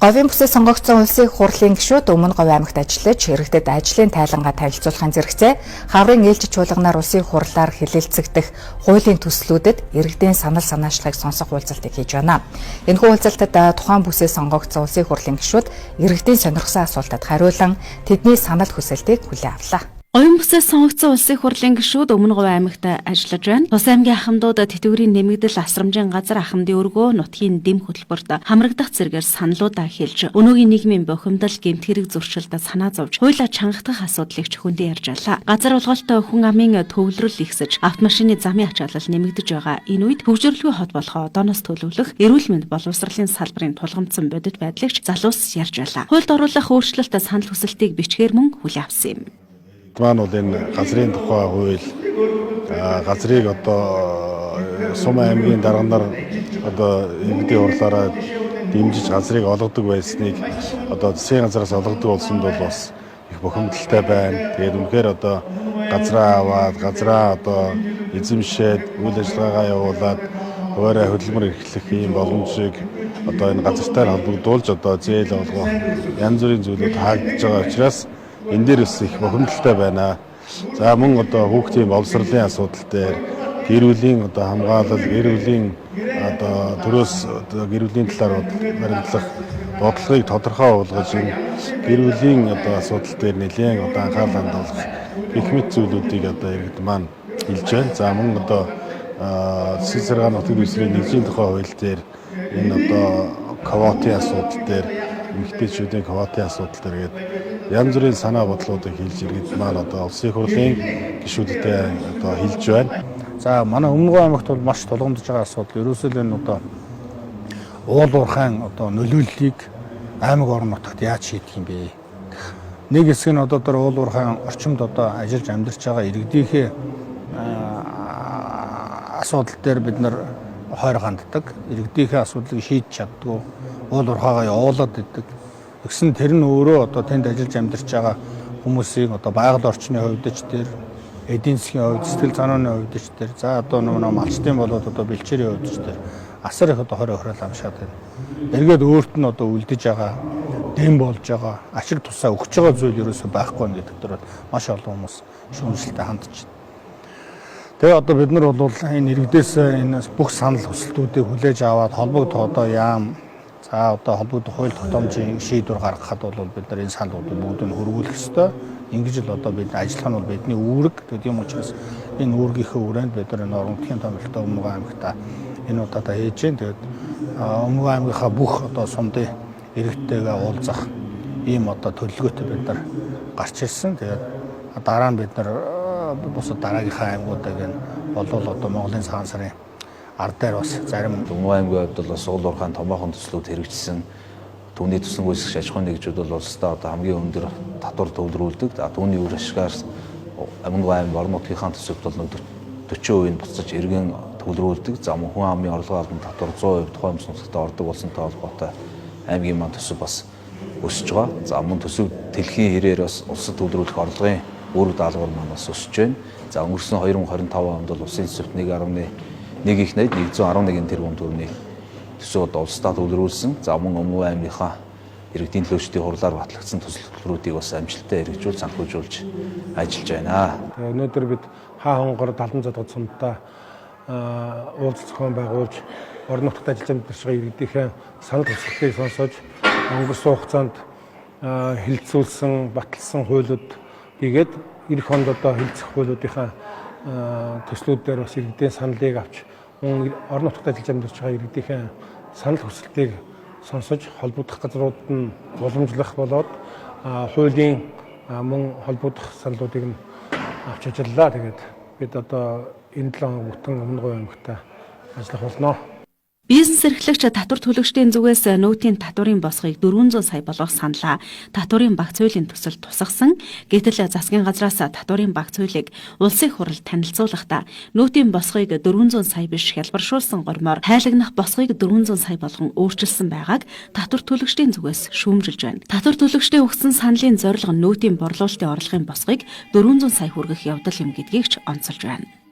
Говийн бүсэд сонгогдсон улсын их хурлын гишүүд Өмнө Говь аймагт ажиллаж, иргэдэд ажлын тайлангаа танилцуулахын зэрэгцээ хаврын ээлжид чуулганаар улсын их хурлаар хэлэлцэгдэх хуулийн төслүүдэд иргэдийн санал санаачлагыг сонсох уулзалтыг хийж байна. Энэхүү уулзалтад тухайн бүсэд сонгогдсон улсын их хурлын гишүүд иргэдийн сонирхсан асуултад хариулан тэдний санал хүсэлтийг хүлээн авлаа. Говийн бүсэд сонгогдсон улсын их хурлын гишүүд Өмнө Говь аймагт ажиллаж байна. Тус аймгийн ахмадууд тэтгэврийн нэмэгдэл асрамжийн газар ахмадын өргөө нутгийн дэм хөтөлбөрт хамрагдах зэргээр саналуудаа хэлж, өнөөгийн нийгмийн бухимдал, гэмт хэрэг зөрчилдөд санаа зовж, хуулиа чангагдах асуудлыг чөхөндөө ярьж байлаа. Газар болголтой хүн амын төвлөрөл ихсэж, автомашины замын ачаалал нэмэгдэж байгаа энэ үед хөгжирлгүй хот болох одооноос төлөвлөх эрүүл мэнд боловсролын салбарын тулгамдсан бодит байдлыг залуус ярьж байлаа. Хуульд оруулах өөрчлөлтөд санал хүсэлтийг бичгээр мөн хүлээн авсан юм. Маань бол энэ газрын тухай хууль газрыг одоо Сум аймгийн дарганаар одоо иргэдийн хурлаараа дэмжиж газрыг олгодог байсныг одоо засгийн газраас олгодог болсон бол бас их бухимдалтай байна. Тэгээд үнэхээр одоо газраа аваад газраа одоо эзэмшээд үйл ажиллагаагаа явуулаад хуваарай хөдөлмөр эрхлэх ийм боломжийг одоо энэ газартай холбогдуулж одоо зээл олгох янз бүрийн зүйлүүд хаагдж байгаа учраас энэ дээр бас их бухимдалтай байна. За мөн одоо хүүхдийн боловсролын асуудал дээр гэр бүлийн одоо хамгаалал, гэр бүлийн одоо төрөөс гэр бүлийн талаар баримтлах бодлогыг тодорхой болгож энэ гэр бүлийн одоо асуудал дээр нэлээд одоо анхаарал хандуулах гэх мэт зүйлүүдийг одоо иргэд маань хэлж байна. За мөн одоо засгийн саргааны нутгийн дэвсгэрийн нэгжийн тухай хууль дээр энэ одоо квотын асуудал дээр эмэгтэйчүүдийн квотын асуудал дээр гээд янз бүрийн санаа бодлоодыг хэлж иргэд маань одоо улсын их хурлын гишүүдтэй одоо хэлж байна. За манай Өмнө Говь аймагт бол маш тулгамдж байгаа асуудал ерөөсөө л энэ одоо уул уурхайн одоо нөлөөллийг аймаг орон нутагт яаж шийдэх юм бэ? Нэг хэсэг нь одоо уул уурхайн орчимд одоо ажиллаж амьдарч байгаа иргэдийнхээ асуудал дээр бид нар хойр ханддаг, иргэдийнхээ асуудлыг шийдэж чаддгүй, уул уурхайгаа явуулаад идэг. Тэгсэн тэр нь өөрөө одоо тэнд ажиллаж амьдарч байгаа хүмүүсийг одоо байгаль орчны хувьд ч тэр эдийн засгийн хувьд, сэтгэл санааны хувьд ч тэр за одоо нөгөө малчтын болоод одоо бэлчээрийн хувьд ч тэр асар их одоо хорой охирол амшаад байна. Эргээд өөрт нь одоо үлдэж байгаа, дэм болж байгаа, ачиг тусаа өгч байгаа зүйл ерөөсөй байхгүй гэдэг дээр маш олон хүмүүс шүүмжлэлтэй хандж байна. Тэгээ одоо бид нар бол энэ иргэдээс энэ бүх санал хүсэлтүүдийг хүлээж аваад холбогдох одоо яам за одоо холбогдох хууль тогтоомжийн шийдвэр гаргахад бол бид нар энэ саналуудыг бүгдийг хөрвүүлэх ёстой. Ингэж л одоо бид ажиллах нь бол бидний үүрэг. Тийм учраас энэ үүргийнхээ хүрээнд бид нар энэ орон нутгийн томилолттой Өмнө Говь аймагта энэ удаадаа хийж гэн. Тэгээд Өмнө Говь аймгийнхаа бүх одоо сумдын иргэдтэйгээ уулзах ийм одоо төлөвлөгөөтэй бид нар гарч ирсэн. Тэгээд дараа нь бид нар бусад дараагийнхаа аймагуудыг нь болвол одоо Монголын цагаан сарын ард дээр бас зарим Өмнө Говь аймгийн хувьд бол бас уул уурхайн томоохон төслүүд хэрэгжсэн. Түүний төсөл үүсгэж аж ахуйн нэгжүүд бол улсдаа одоо хамгийн өндөр татвар төвлөрүүлдэг. За түүний үр ашгаар Өмнө Говь аймгийн орон нутгийнхаа төсөвт бол 40% буцаж эргэн төвлөрүүлдэг. За мөн хүн амын орлого албан татвар 100% тухайн өмс нутагт ордог болсонтой холбоотой аймгийн маань төсөв бас өсөж байгаа. За мөн төсөв дэлхийн хэрээр бас улсад төвлөрүүлэх орлогын үүрэг даалгавар маань бас өсөж байна. За өнгөрсөн 2025 онд бол улсын төсөвт 1.111 тэрбум төгрөгийн төсөв улсдаа төвлөрүүлсэн. За мөн Өмнө Говь аймгийнхаа иргэдийн төлөвчдийн хурлаар батлагдсан төсөл хөтөлбөрүүдийг бас амжилттай хэрэгжүүл санхүүжүүлж ажиллаж байна. Өнөөдөр бид хаа хонгор 70 цадгад сумдаа уулзалт зохион байгуулж орон нутагт ажиллаж амьдарч байгаа иргэдийнхээ санал хүсэлтийг сонсож өнгөрсөн хугацаанд хэлэлцүүлсэн, баталсан хуулиуд хийгээд эх хонд одоо хэлэлцэх хуулиудынхаа төслүүдээр бас иргэдийн саналыг авч орон нутагт ажиллаж амьдарч байгаа иргэдийнхээ санал хүсэлтийг сонсож холбогдох газрууд нь боломжлох болоод хуулийн мөн холбогдох саналуудыг нь авч ажиллаа. Тэгээд бид одоо энэ 7 хоног бүтэн Өмнө Говь аймагта ажиллах болно. Бизнес эрхлэгч татвар төлөгчдийн зүгээс нөөтийн татварын босгыг 400 сая болгох саналаа татварын багц хуулийн төсөл тусгасан. Гэтэл засгийн газраас татварын багц хуулийг улсын их хурл танилцуулахдаа нөөтийн босгыг 400 сая биш хялбаршуулсан гормоор хайлагнах босгыг 400 сая болгон өөрчилсөн байгааг татвар төлөгчдийн зүгээс шүүмжилж байна. Татвар төлөгчдийн өгсөн саналын зорилго нөөтийн борлуулалтын орлогын босгыг 400 сая хүргэх явдал юм гэдгийг ч онцолж байна.